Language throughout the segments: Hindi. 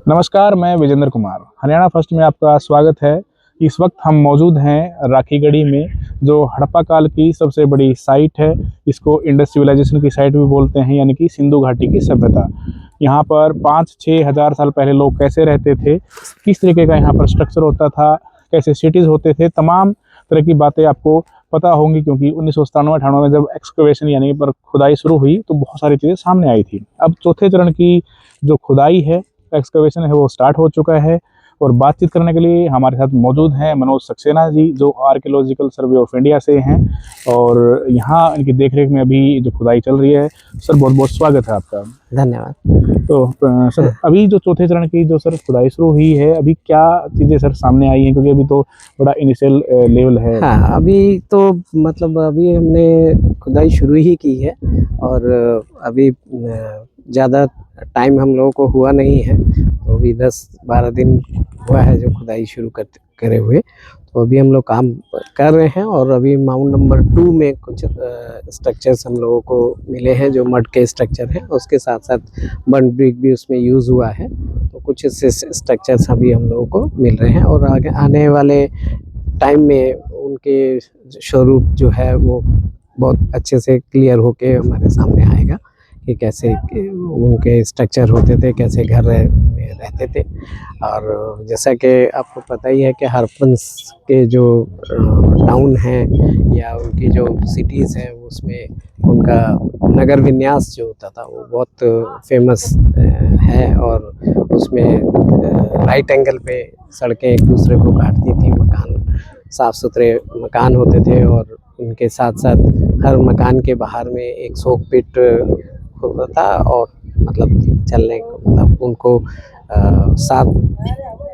नमस्कार, मैं विजेंद्र कुमार। हरियाणा फर्स्ट में आपका स्वागत है। इस वक्त हम मौजूद हैं राखीगढ़ी में, जो हड़प्पा काल की सबसे बड़ी साइट है। इसको इंडस सिविलाइजेशन की साइट भी बोलते हैं, यानी कि सिंधु घाटी की सभ्यता। यहाँ पर 5-6 हज़ार साल पहले लोग कैसे रहते थे, किस तरीके का यहाँ पर स्ट्रक्चर होता था, कैसे सिटीज़ होते थे, तमाम तरह की बातें आपको पता होंगी, क्योंकि 1997-98 में जब एक्सकवेशन यानी पर खुदाई शुरू हुई तो बहुत सारी चीज़ें सामने आई थी। अब चौथे चरण की जो खुदाई है, एक्सकवेशन है, वो स्टार्ट हो चुका है। और बातचीत करने के लिए हमारे साथ मौजूद हैं मनोज सक्सेना जी, जो आर्कियोलॉजिकल सर्वे ऑफ इंडिया से हैं, और यहाँ इनकी देखरेख में अभी जो खुदाई चल रही है। सर, बहुत बहुत स्वागत है आपका। धन्यवाद। तो सर, अभी जो चौथे चरण की जो सर खुदाई शुरू हुई है, अभी क्या चीज़ें सर सामने आई हैं, क्योंकि अभी तो बड़ा इनिशियल लेवल है। हाँ, अभी तो मतलब अभी हमने खुदाई शुरू ही की है और अभी ज़्यादा टाइम हम लोगों को हुआ नहीं है, तो अभी 10-12 दिन हुआ है जो खुदाई शुरू करे हुए। तो अभी हम लोग काम कर रहे हैं और अभी माउंट नंबर 2 में कुछ स्ट्रक्चर्स हम लोगों को मिले हैं जो मड के स्ट्रक्चर हैं। उसके साथ साथ बर्न ब्रिक भी उसमें यूज़ हुआ है, तो कुछ स्ट्रक्चर्स अभी हम लोगों को मिल रहे हैं और आगे आने वाले टाइम में उनके स्वरूप जो है वो बहुत अच्छे से क्लियर होके हमारे सामने आएगा कि कैसे उनके स्ट्रक्चर होते थे, कैसे घर में रहते थे। और जैसा कि आपको पता ही है कि हड़प्पन्स के जो टाउन हैं या उनकी जो सिटीज़ हैं, उसमें उनका नगर विन्यास जो होता था वो बहुत फेमस है। और उसमें राइट एंगल पे सड़कें एक दूसरे को काटती थी, मकान साफ़ सुथरे मकान होते थे और उनके साथ साथ हर मकान के बाहर में एक सोक पिट होता था। और मतलब चलने को मतलब उनको साथ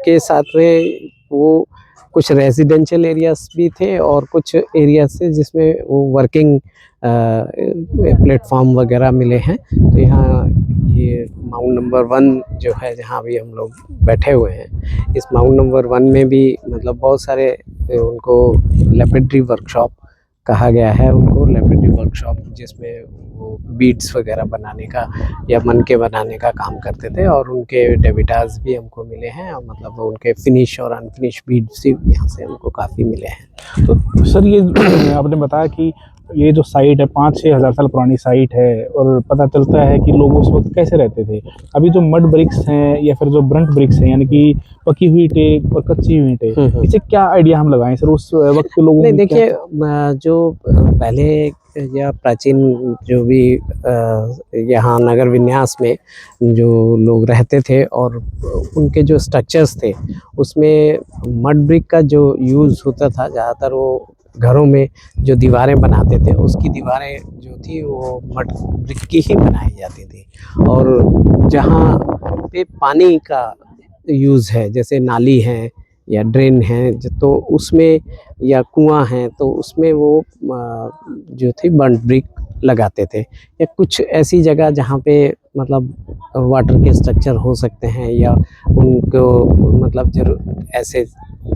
के साथ में वो कुछ रेजिडेंशियल एरियाज भी थे और कुछ एरियाज थे जिसमें वो वर्किंग प्लेटफॉर्म वगैरह मिले हैं। तो यहाँ ये माउंट नंबर 1 जो है जहाँ अभी हम लोग बैठे हुए हैं, इस माउंट नंबर 1 में भी मतलब बहुत सारे उनको लैपिड्री वर्कशॉप कहा गया है। उनको लैपिड्री वर्कशॉप जिसमें वो बीड्स वगैरह बनाने का या मनके बनाने का काम करते थे, और उनके डेबिटाज भी हमको मिले हैं और मतलब उनके फिनिश और अनफिनिश बीड्स यहाँ से हमको काफ़ी मिले हैं। तो सर, ये आपने बताया कि ये जो साइट है 5-6 हज़ार साल पुरानी साइट है, और पता चलता है कि लोग उस वक्त कैसे रहते थे। अभी जो मड ब्रिक्स हैं या फिर जो ब्रंट ब्रिक्स हैं, यानी कि पकी हुई ईंटें और कच्ची हुई ईंटें, इसे क्या आइडिया हम लगाएं सर उस वक्त के लोगों नहीं, में? देखिए जो पहले या प्राचीन जो भी यहाँ नगर विन्यास में जो लोग रहते थे और उनके जो स्ट्रक्चर्स थे, उसमें मड ब्रिक का जो यूज़ होता था ज़्यादातर, वो घरों में जो दीवारें बनाते थे उसकी दीवारें जो थी वो मड ब्रिक की ही बनाई जाती थी। और जहाँ पे पानी का यूज़ है, जैसे नाली है या ड्रेन है, तो उसमें या कुआं है, तो उसमें वो जो थी बर्न ब्रिक लगाते थे। या कुछ ऐसी जगह जहाँ पे मतलब वाटर के स्ट्रक्चर हो सकते हैं या उनको मतलब ऐसे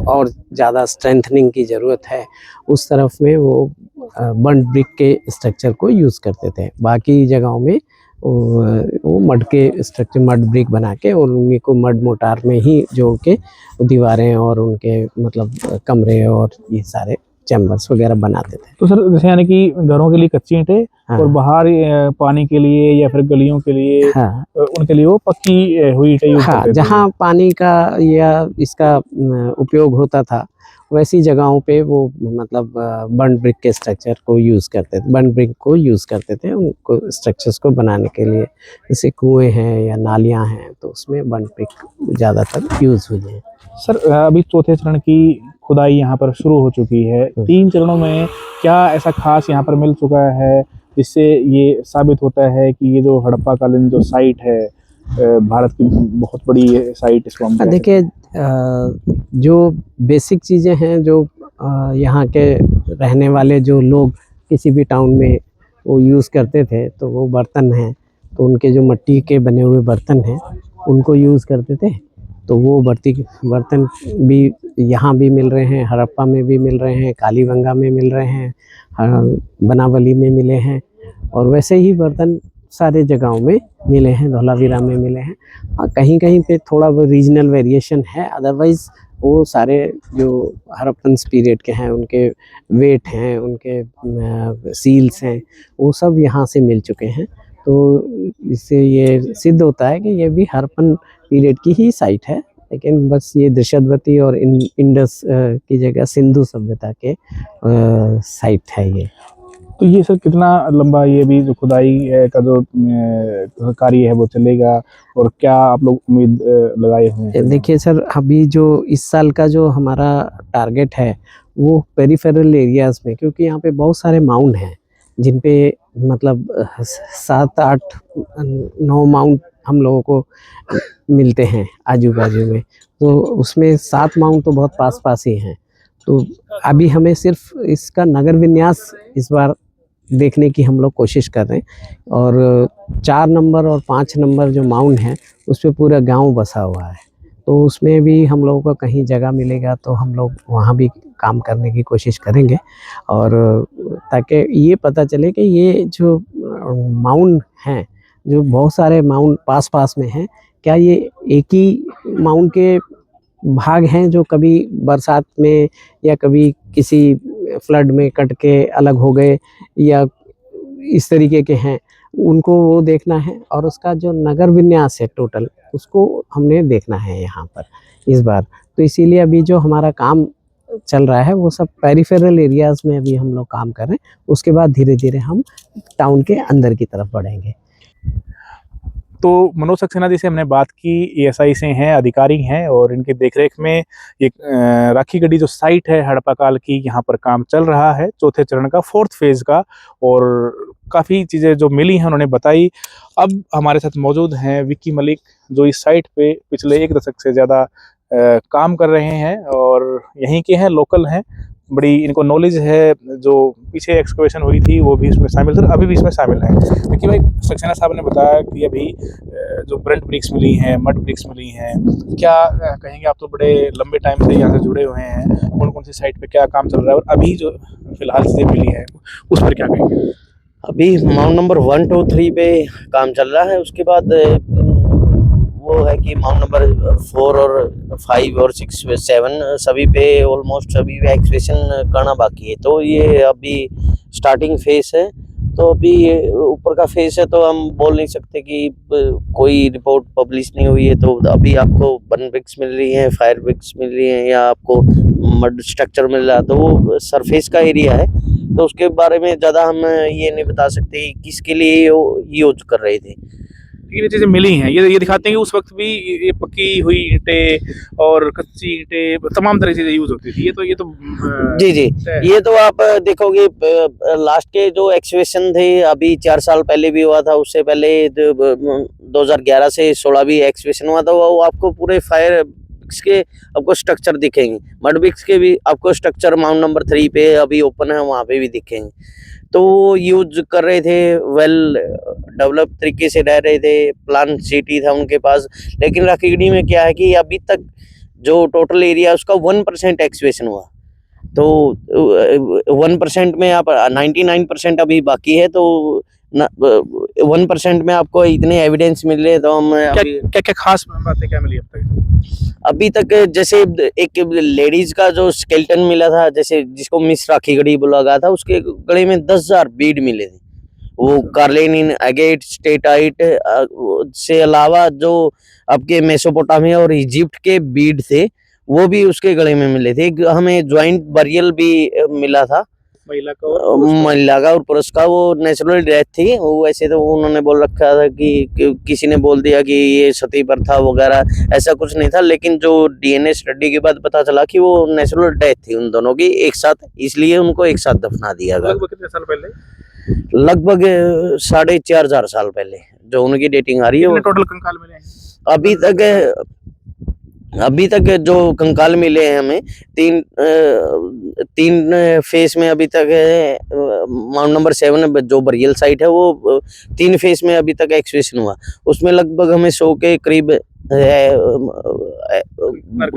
और ज़्यादा स्ट्रेंथनिंग की ज़रूरत है, उस तरफ में वो बर्न ब्रिक के स्ट्रक्चर को यूज़ करते थे। बाकी जगहों में वो मड के स्ट्रक्चर, मड ब्रिक बना के और उन्हीं को मड मोटार में ही जोड़ के दीवारें और उनके मतलब कमरे और ये सारे चैम्बर्स वगैरह बनाते थे। तो सर, जैसे यानी कि घरों के लिए कच्ची ईंटें, हाँ। और बाहर पानी के लिए या फिर गलियों के लिए, हाँ, उनके लिए वो पक्की हुई ईंटें यूज हाँ, करते थे। जहाँ पानी का या इसका उपयोग होता था, वैसी जगहों पे वो मतलब बर्न ब्रिक के स्ट्रक्चर को यूज़ करते थे, बर्न ब्रिक को यूज़ करते थे उनको स्ट्रक्चर्स को बनाने के लिए। जैसे कुएँ हैं या नालियाँ हैं, तो उसमें बर्न ब्रिक ज़्यादातर यूज़ हुई है। सर, अभी चौथे चरण की खुदाई यहाँ पर शुरू हो चुकी है। 3 चरणों में क्या ऐसा खास यहाँ पर मिल चुका है जिससे ये साबित होता है कि ये जो हड़प्पा कालीन जो साइट है, भारत की बहुत बड़ी साइट इसको हम कह सकते देखिए, जो बेसिक चीज़ें हैं जो यहाँ के रहने वाले जो लोग किसी भी टाउन में वो यूज़ करते थे, तो वो बर्तन हैं, तो उनके जो मिट्टी के बने हुए बर्तन हैं उनको यूज़ करते थे। तो वो बर्तन भी यहाँ भी मिल रहे हैं, हड़प्पा में भी मिल रहे हैं, कालीबंगा में मिल रहे हैं, बनावली में मिले हैं। और वैसे ही बर्तन सारे जगहों में मिले हैं, धौलावीरा में मिले हैं। कहीं कहीं पे थोड़ा वो रीजनल वेरिएशन है, अदरवाइज वो सारे जो हड़प्पन पीरियड के हैं, उनके वेट हैं, उनके सील्स हैं, वो सब यहाँ से मिल चुके हैं। तो इससे ये सिद्ध होता है कि ये भी हड़प्पन पीरियड की ही साइट है, लेकिन बस ये दृश्यवती और इंडस की जगह सिंधु सभ्यता के साइट है ये। तो ये सर कितना लंबा ये भी जो खुदाई का जो कार्य है वो चलेगा, और क्या आप लोग उम्मीद लगाए हुए हैं? देखिए सर, अभी जो इस साल का जो हमारा टारगेट है वो पेरिफेरल एरियाज में, क्योंकि यहाँ पे बहुत सारे माउंट हैं जिन पे मतलब 7, 8, 9 माउंट हम लोगों को मिलते हैं आजू बाजू में। तो उसमें 7 माउंट तो बहुत पास पास ही हैं। तो अभी हमें सिर्फ इसका नगर विन्यास इस बार देखने की हम लोग कोशिश कर रहे हैं, और 4 नंबर और 5 नंबर जो माउंट हैं उस पर पूरा गांव बसा हुआ है। तो उसमें भी हम लोगों को कहीं जगह मिलेगा तो हम लोग वहाँ भी काम करने की कोशिश करेंगे, और ताकि ये पता चले कि ये जो माउंट हैं, जो बहुत सारे माउंट पास पास में हैं, क्या ये एक ही माउंट के भाग हैं जो कभी बरसात में या कभी किसी फ्लड में कट के अलग हो गए, या इस तरीके के हैं, उनको वो देखना है। और उसका जो नगर विन्यास है टोटल, उसको हमने देखना है यहाँ पर इस बार। तो इसीलिए अभी जो हमारा काम चल रहा है वो सब पेरिफेरल एरियाज में अभी हम लोग काम कर रहे हैं। उसके बाद धीरे धीरे हम टाउन के अंदर की तरफ बढ़ेंगे। तो मनोज सक्सेना जी से हमने बात की, एएसआई से हैं, अधिकारी हैं, और इनके देखरेख में एक राखीगढ़ी जो साइट है हड़प्पा काल की, यहाँ पर काम चल रहा है 4थे चरण का, 4th फेज का, और काफ़ी चीज़ें जो मिली हैं उन्होंने बताई। अब हमारे साथ मौजूद हैं विक्की मलिक, जो इस साइट पे पिछले 1 दशक से ज़्यादा काम कर रहे हैं और यहीं के हैं, लोकल हैं, बड़ी इनको नॉलेज है। जो पीछे एक्सकवेशन हुई थी वो भी इसमें शामिल थे, अभी भी इसमें शामिल है। देखिए भाई, सक्सेना साहब ने बताया कि अभी जो ब्रंट ब्रिक्स मिली हैं, मड ब्रिक्स मिली हैं, क्या कहेंगे आप? तो बड़े लंबे टाइम से यहाँ से जुड़े हुए हैं, कौन कौन सी साइट पे क्या काम चल रहा है, और अभी जो फिलहाल चीज़ें मिली है उस पर क्या कहेंगे? अभी माउंट नंबर 1, 2, 3 पे काम चल रहा है। उसके बाद वो है कि माउंट नंबर 4 और 5 और 6, 7 सभी पे ऑलमोस्ट सभी पे एक्सकवेशन करना बाकी है। तो ये अभी स्टार्टिंग फेस है। तो अभी ऊपर का फेस है, तो हम बोल नहीं सकते कि कोई रिपोर्ट पब्लिश नहीं हुई है। तो अभी आपको बर्न ब्रिक्स मिल रही हैं, फायर ब्रिक्स मिल रही हैं, या आपको मड स्ट्रक्चर मिल रहा है, तो वो सरफेस का एरिया है। तो उसके बारे में ज़्यादा हम ये नहीं बता सकते किसके लिए यूज कर रहे थे। ये चीज़ें मिली हैं, ये दिखाते हैं कि उस वक्त भी ये पक्की हुई ईंटें और कच्ची ईंटें, तमाम तरह की चीज़ें यूज़ होती थी। ये तो जी जी, ये तो आप देखोगे लास्ट के जो एक्सकवेशन थे, अभी 4 साल पहले भी हुआ था, उससे पहले 2011 से 16 भी एक्सकवेशन हुआ था। वो आपको पूरे फायर के आपको स्ट्रक्चर दिखेंगे, मड ब्रिक्स के भी आपको स्ट्रक्चर माउंट नंबर 3 पे अभी ओपन है, वहाँ पे भी दिखेंगे। तो वो यूज कर रहे थे, वेल डेवलप तरीके से रह रहे थे, प्लान सिटी था उनके पास। लेकिन राखीगढ़ी में क्या है कि अभी तक जो टोटल एरिया उसका 1% एक्सकवेशन हुआ। तो 1% में आप 99% अभी बाकी है। तो 1% में आपको इतने एविडेंस मिल रहे हैं। तो हम क्या खास बातें क्या मिली अब तक? अभी तक जैसे एक लेडीज का जो स्केलेटन मिला था, जैसे जिसको मिस राखीगढ़ी बोला गया था, उसके गले में 10,000 बीड मिले थे। वो कार्लेनिन, एगेट, स्टेटाइट से अलावा जो आपके मेसोपोटामिया और इजिप्ट के बीड थे, वो भी उसके गले में मिले थे। हमें ज्वाइंट बरियल भी मिला था, महिला का और पुरुष का। वो नेचुरल डेथ थी। वो वैसे तो उन्होंने बोल रखा था कि किसी ने बोल दिया कि ये सती प्रथा वगैरह, ऐसा कुछ नहीं था। लेकिन जो डीएनए स्टडी के बाद पता चला कि वो नेचुरल डेथ थी उन दोनों की एक साथ, इसलिए उनको एक साथ दफना दिया गया। लगभग कितने साल पहले? लगभग 4,500 साल पहले जो उनकी डेटिंग आ रही है। टोटल कंकाल मिले हैं अभी तक जो कंकाल मिले हैं हमें, तीन फेस में अभी तक है। माउंट नंबर 7 जो बरियल साइट है, वो 3 फेस में अभी तक एक्सकवेशन हुआ। उसमें लगभग हमें 100 के करीब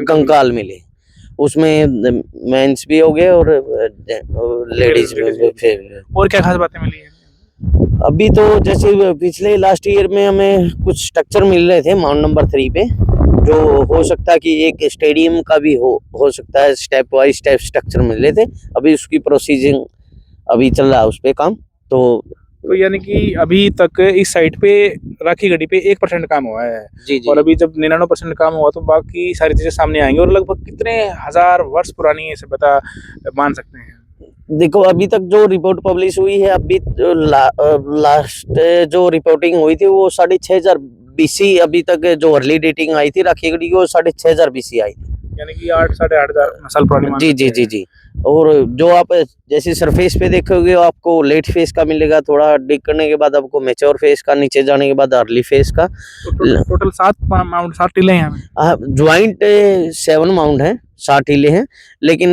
कंकाल मिले। उसमें मेंस भी हो गए और लेडीज भी। और क्या खास बातें मिली हैं? अभी तो जैसे पिछले लास्ट ईयर में हमें कुछ स्ट्रक्चर मिल रहे थे माउंट नंबर 3 पे, जो हो सकता है कि एक स्टेडियम का भी हो सकता है, स्टेप वाइज स्टेप स्ट्रक्चर मिल रहे थे। अभी उसकी प्रोसीजिंग अभी चल रहा है उस पे काम। तो यानी कि अभी तक इस साइट पे राखी गढ़ी पे 1% काम हुआ है, जी जी और अभी जब 99% काम हुआ तो बाकी सारी चीजें सामने आएंगी। और लगभग कितने हजार वर्ष पुरानी ये सभ्यता मान सकते हैं? देखो, अभी तक जो रिपोर्ट पब्लिश हुई है, अभी लास्ट जो रिपोर्टिंग हुई थी वो 6500 BC अभी तक जो अर्ली डेटिंग आई थी राखी गढ़ी की, वो 6500 BC आई थी। यानी कि 8 साढ़े 8 हजार साल पुरानी मान जी सकते जी जी हैं। जी। और जो आप जैसे सरफेस पे देखोगे आपको लेट फेस का मिलेगा, थोड़ा डिग करने के बाद आपको मैच्योर फेस का, नीचे जाने के बाद अर्ली फेस का। तो टोटल 7 टीले हैं हमें। ज्वाइंट 7 माउंट है, 60 टीले हैं, लेकिन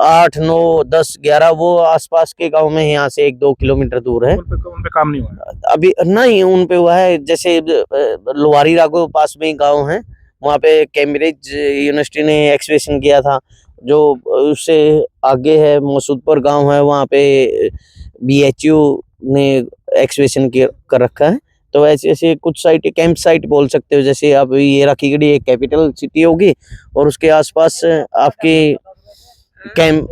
8 9 10 11 वो आसपास के गांव में, यहाँ से 1-2 किलोमीटर दूर है। उन पे काम नहीं हुआ है। अभी नहीं उन पे हुआ है, जैसे लोहारी राघो पास में गांव है, वहाँ पे कैम्ब्रिज यूनिवर्सिटी ने एक्सकेवेशन किया था। जो उससे आगे है मसूदपुर गांव है, वहाँ पे BHU ने एक्सकेवेशन कर रखा है। तो ऐसे ऐसे कुछ साइट कैंप साइट बोल सकते हो, जैसे अब ये राखी गढ़ी एक कैपिटल सिटी होगी और उसके आसपास आपके कैंप,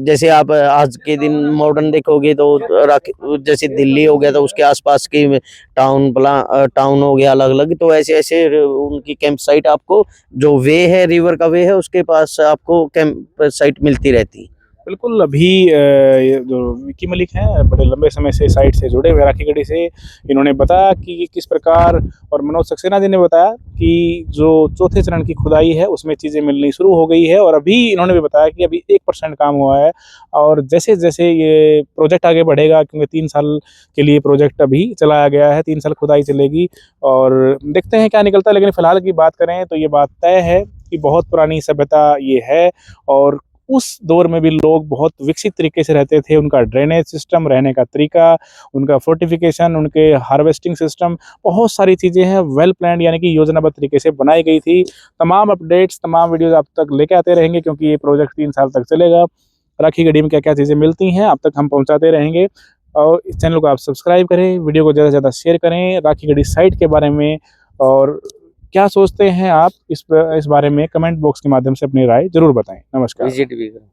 जैसे आप आज के दिन मॉडर्न देखोगे तो जैसे दिल्ली हो गया तो उसके आसपास के टाउन हो गया अलग अलग। तो ऐसे ऐसे उनकी कैंप साइट आपको, जो वे है रिवर का वे है, उसके पास आपको कैंप साइट मिलती रहती है। बिल्कुल। अभी ये जो विकी मलिक हैं, बड़े लंबे समय से साइट से जुड़े हुए राखी गढ़ी से, इन्होंने बताया कि किस प्रकार, और मनोज सक्सेना जी ने बताया कि जो चौथे चरण की खुदाई है उसमें चीज़ें मिलनी शुरू हो गई है। और अभी इन्होंने भी बताया कि अभी 1% काम हुआ है, और जैसे जैसे ये प्रोजेक्ट आगे बढ़ेगा, क्योंकि 3 साल के लिए प्रोजेक्ट अभी चलाया गया है, 3 साल खुदाई चलेगी, और देखते हैं क्या निकलता है। लेकिन फिलहाल की बात करें तो ये बात तय है कि बहुत पुरानी सभ्यता ये है, और उस दौर में भी लोग बहुत विकसित तरीके से रहते थे। उनका ड्रेनेज सिस्टम, रहने का तरीका, उनका फोर्टिफिकेशन, उनके हार्वेस्टिंग सिस्टम, बहुत सारी चीज़ें हैं वेल प्लान्ड, यानी कि योजनाबद्ध तरीके से बनाई गई थी। तमाम अपडेट्स, तमाम वीडियोस आप तक लेके आते रहेंगे, क्योंकि ये प्रोजेक्ट 3 साल तक चलेगा। राखी गढ़ी में क्या क्या चीज़ें मिलती हैं आप तक हम पहुँचाते रहेंगे। और इस चैनल को आप सब्सक्राइब करें, वीडियो को ज़्यादा से ज़्यादा शेयर करें। राखी गढ़ी साइट के बारे में और क्या सोचते हैं आप इस बारे में कमेंट बॉक्स के माध्यम से अपनी राय जरूर बताएं। नमस्कार। विजिट भी करें।